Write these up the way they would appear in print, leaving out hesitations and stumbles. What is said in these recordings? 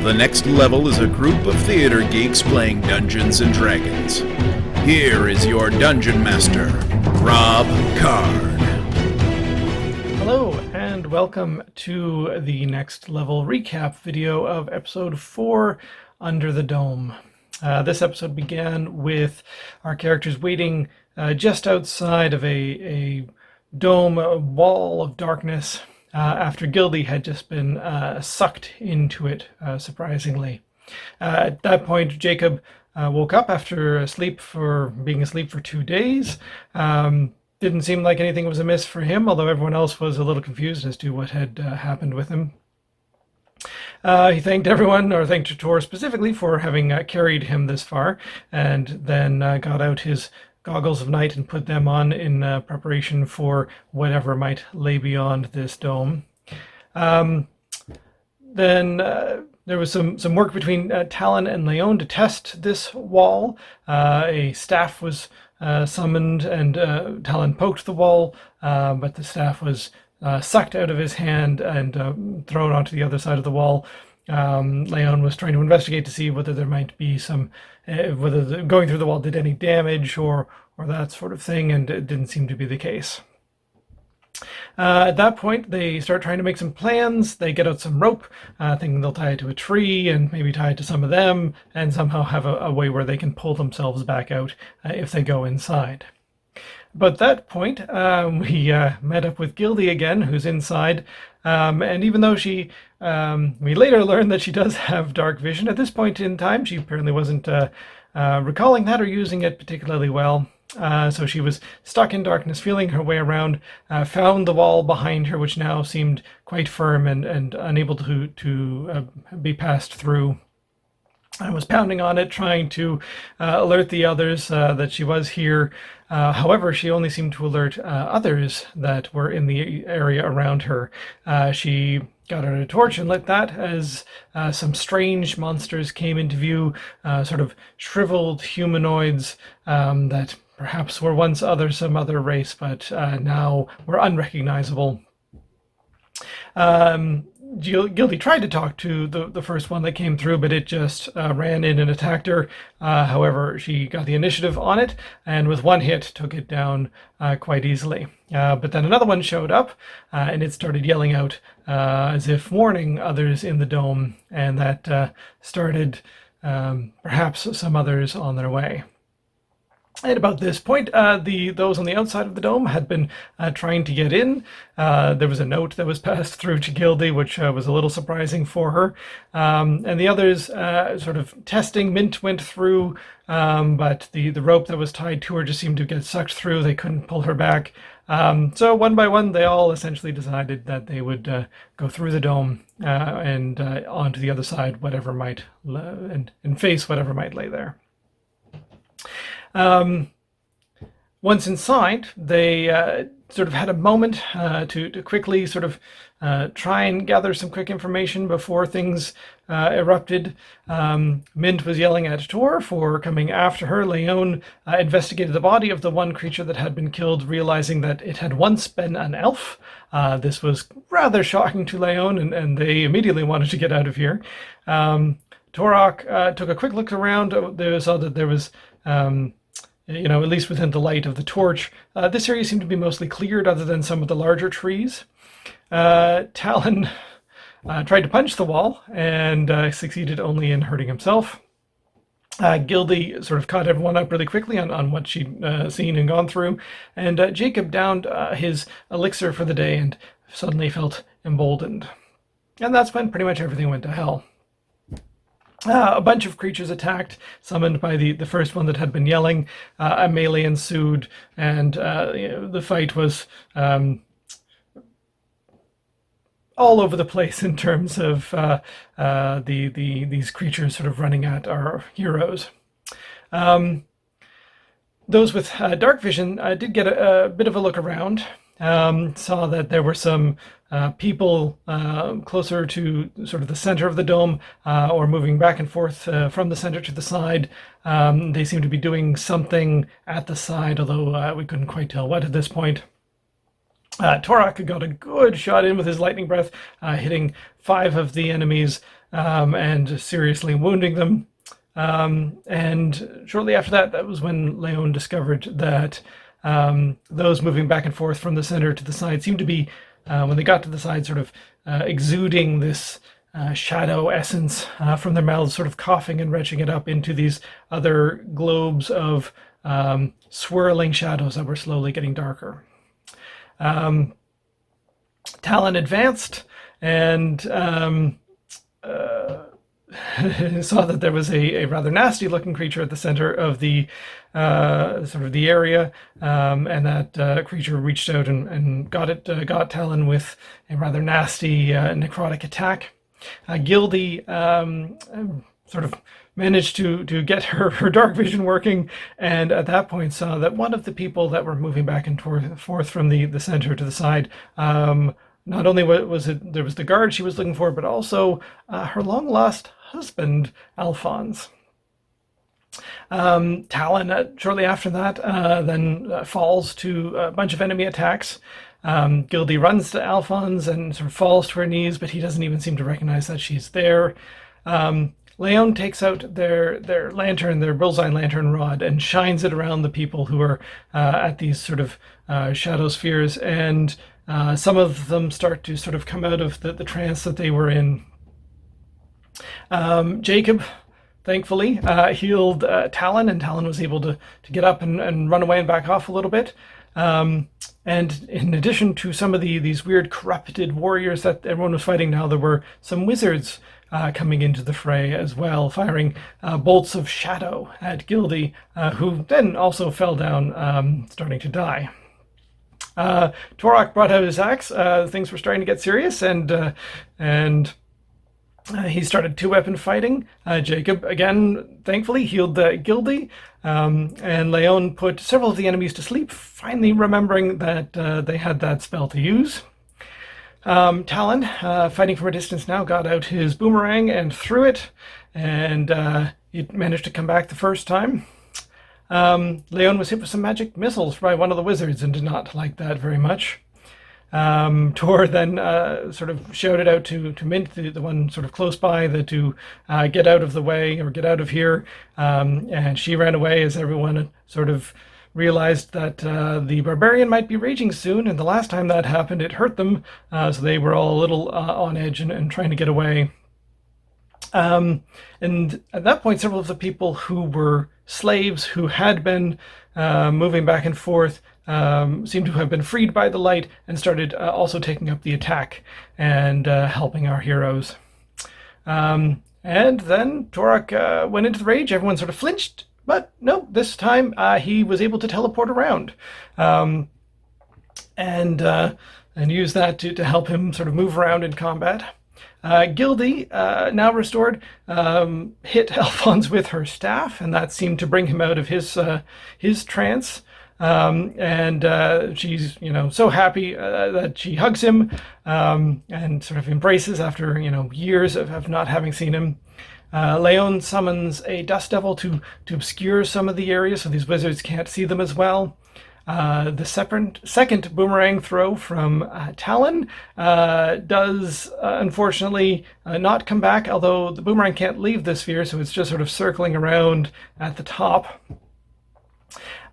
The Next Level is a group of theater geeks playing Dungeons and Dragons. Here is your Dungeon Master, Rob Card. Hello, and welcome to the Next Level recap video of Episode 4, Under the Dome. This episode began with our characters waiting just outside of a dome, a wall of darkness, after Gildy had just been sucked into it, surprisingly. At that point, Jacob woke up after being asleep for 2 days. Didn't seem like anything was amiss for him, although everyone else was a little confused as to what had happened with him. He thanked everyone, or thanked Tor specifically, for having carried him this far, and then got out his goggles of night and put them on in preparation for whatever might lay beyond this dome. Then there was some work between Talon and Leon to test this wall. A staff was summoned, and Talon poked the wall, but the staff was sucked out of his hand and thrown onto the other side of the wall. Leon was trying to investigate to see whether there might be whether going through the wall did any damage or that sort of thing, and it didn't seem to be the case. At that point, they start trying to make some plans. They get out some rope, thinking they'll tie it to a tree and maybe tie it to some of them, and somehow have a way where they can pull themselves back out if they go inside. But at that point, we met up with Gildy again, who's inside, and even though we later learned that she does have dark vision, at this point in time, she apparently wasn't recalling that or using it particularly well. So she was stuck in darkness, feeling her way around, found the wall behind her, which now seemed quite firm and unable to be passed through. I was pounding on it, trying to alert the others that she was here. However, she only seemed to alert others that were in the area around her. She got out a torch and lit that as some strange monsters came into view, sort of shriveled humanoids that perhaps were once some other race, but now were unrecognizable. Gildy tried to talk to the first one that came through, but it just ran in and attacked her. However, she got the initiative on it, and with one hit took it down quite easily. But then another one showed up, and it started yelling out as if warning others in the dome, and that started perhaps some others on their way. At about this point, those on the outside of the dome had been trying to get in. There was a note that was passed through to Gildy, which was a little surprising for her. And the others sort of testing. Mint went through, but the rope that was tied to her just seemed to get sucked through. They couldn't pull her back. So one by one, they all essentially decided that they would go through the dome and onto the other side, whatever might and face whatever might lay there. Once inside, they sort of had a moment to quickly sort of try and gather some quick information before things erupted. Mint was yelling at Tor for coming after her. Leon investigated the body of the one creature that had been killed, realizing that it had once been an elf. This was rather shocking to Leon, and they immediately wanted to get out of here. Torok took a quick look around. They saw that there was at least within the light of the torch, this area seemed to be mostly cleared other than some of the larger trees. Talon tried to punch the wall and succeeded only in hurting himself. Gildy sort of caught everyone up really quickly on what she'd seen and gone through, and Jacob downed his elixir for the day and suddenly felt emboldened. And that's when pretty much everything went to hell. A bunch of creatures attacked, summoned by the first one that had been yelling. A melee ensued, and the fight was all over the place in terms of these creatures sort of running at our heroes. Those with dark vision did get a bit of a look around. Saw that there were some people closer to sort of the center of the dome, or moving back and forth from the center to the side. They seemed to be doing something at the side, although we couldn't quite tell what at this point. Torak got a good shot in with his lightning breath, hitting 5 of the enemies and seriously wounding them. And shortly after that, that was when Leon discovered that those moving back and forth from the center to the side seemed to be, when they got to the side, sort of exuding this shadow essence from their mouths, sort of coughing and retching it up into these other globes of swirling shadows that were slowly getting darker. Talon advanced and saw that there was a rather nasty looking creature at the center of the sort of the area, and that creature reached out and got Talon with a rather nasty necrotic attack. Gildy sort of managed to get her dark vision working, and at that point saw that one of the people that were moving back and forth from the center to the side, not only was it there was the guard she was looking for, but also her long lost husband Alphonse. Talon shortly after that then falls to a bunch of enemy attacks. Gildy runs to Alphonse and sort of falls to her knees, but he doesn't even seem to recognize that she's there. Leon takes out their lantern, their bullseye lantern rod, and shines it around the people who are at these sort of shadow spheres, and some of them start to sort of come out of the trance that they were in. Jacob, thankfully, healed Talon, and Talon was able to get up and run away and back off a little bit. And in addition to some of these weird corrupted warriors that everyone was fighting now, there were some wizards coming into the fray as well, firing bolts of shadow at Gildy, who then also fell down, starting to die. Torak brought out his axe. Things were starting to get serious, and he started two-weapon fighting. Jacob, again, thankfully, healed Gildy, and Leon put several of the enemies to sleep, finally remembering that they had that spell to use. Talon, fighting from a distance now, got out his boomerang and threw it, and it managed to come back the first time. Leon was hit with some magic missiles by one of the wizards and did not like that very much. Tor then sort of shouted out to Mint, the one sort of close by, to get out of the way, or get out of here, and she ran away as everyone sort of realized that the barbarian might be raging soon, and the last time that happened it hurt them, so they were all a little on edge and trying to get away. And at that point, several of the people who were slaves who had been moving back and forth seemed to have been freed by the light and started also taking up the attack and helping our heroes. And then Torak went into the rage. Everyone sort of flinched, but no, this time he was able to teleport around and use that to help him sort of move around in combat. Gildy, now restored, hit Alphonse with her staff, and that seemed to bring him out of his trance. And she's, so happy that she hugs him and sort of embraces after, years of not having seen him. Leon summons a dust devil to obscure some of the areas so these wizards can't see them as well. The second boomerang throw from Talon does unfortunately not come back, although the boomerang can't leave the sphere, so it's just sort of circling around at the top.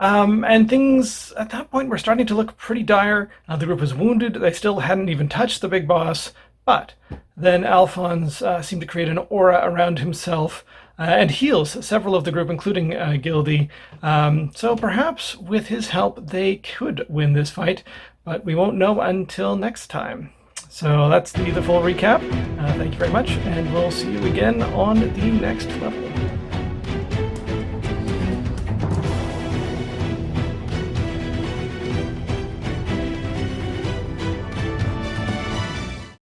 And things at that point were starting to look pretty dire. The group was wounded. They still hadn't even touched the big boss, but then Alphonse seemed to create an aura around himself and heals several of the group, including Gildy. So perhaps with his help they could win this fight, but we won't know until next time. So that's the full recap. Thank you very much, and we'll see you again on the next level.